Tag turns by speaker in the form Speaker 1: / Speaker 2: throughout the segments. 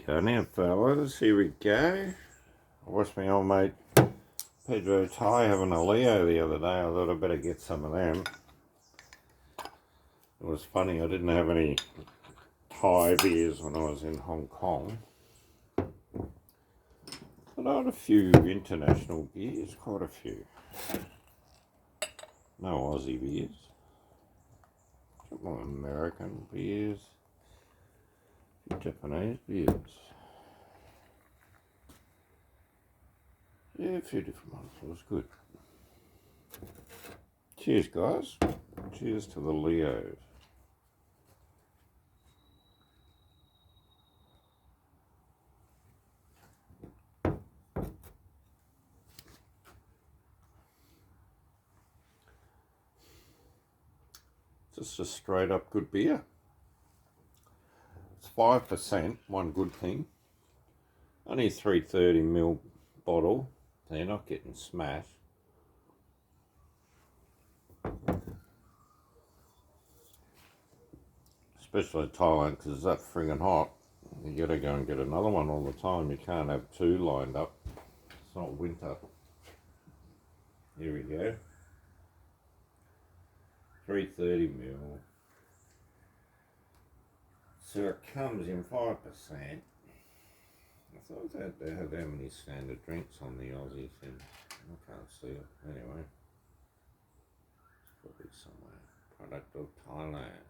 Speaker 1: Go now, fellas. Here we go. I watched my old mate Pedro Ty having a Leo the other day. I thought I'd better get some of them. It was funny, I didn't have any Thai beers when I was in Hong Kong. But I had a few international beers, quite a few. No Aussie beers. Got more American beers. Japanese beers. Yeah, a few different ones. It was good. Cheers, guys. Cheers to the Leos. Just a straight up good beer. It's 5%, one good thing. Only 330ml bottle, so you're not getting smashed. Especially in Thailand, because it's that friggin' hot. You gotta go and get another one all the time. You can't have two lined up. It's not winter. Here we go. 330ml. So it comes in 5%. I thought that they have how many standard drinks on the Aussie thing. I can't see it. Anyway. It's probably somewhere. Product of Thailand.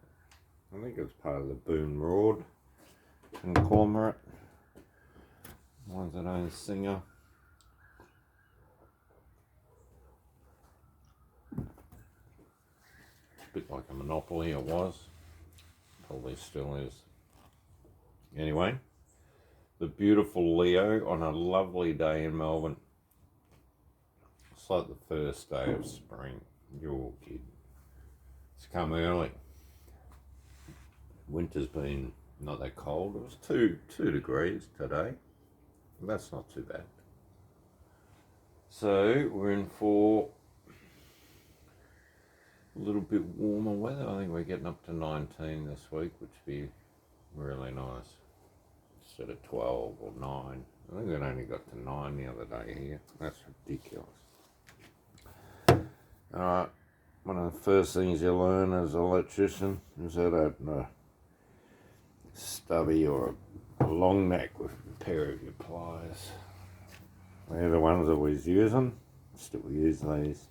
Speaker 1: I think it's part of the Boon Road conglomerate. Ones that own Singer. A bit like a monopoly it was. Probably still is. Anyway, the beautiful Leo on a lovely day in Melbourne. It's like the first day of spring. You're kidding. It's come early. Winter's been not that cold. It was 2 degrees today. That's not too bad. So we're in for a little bit warmer weather. I think we're getting up to 19 this week, which would be really nice. Instead of 12 or 9. I think it only got to 9 the other day here. That's ridiculous. Alright, one of the first things you learn as an electrician is how to open a stubby or a long neck with a pair of your pliers. They're the ones I was using. Still use these.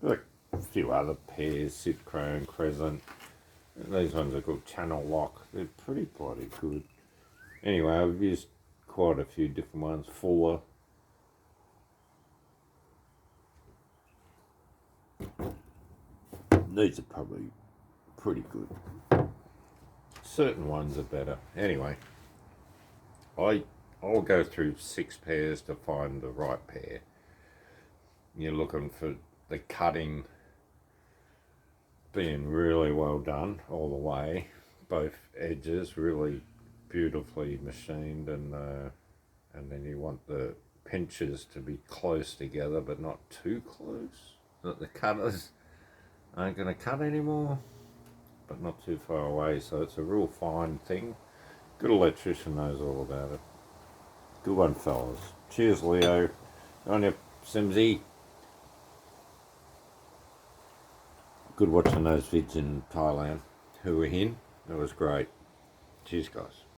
Speaker 1: Like a few other pairs, Sit Chrome, Crescent. These ones are called Channel Lock. They're pretty bloody good. Anyway, I've used quite a few different ones. Fuller. These are probably pretty good. Certain ones are better. Anyway, I'll go through 6 pairs to find the right pair. You're looking for the cutting being really well done all the way. Both edges really beautifully machined, and then you want the pinches to be close together but not too close, that the cutters aren't going to cut anymore but not too far away. So it's a real fine thing. Good electrician knows all about it. Good one, fellas. Cheers, Leo. On your Simsy. Good watching those vids in Thailand who were in. That was great. Cheers, guys.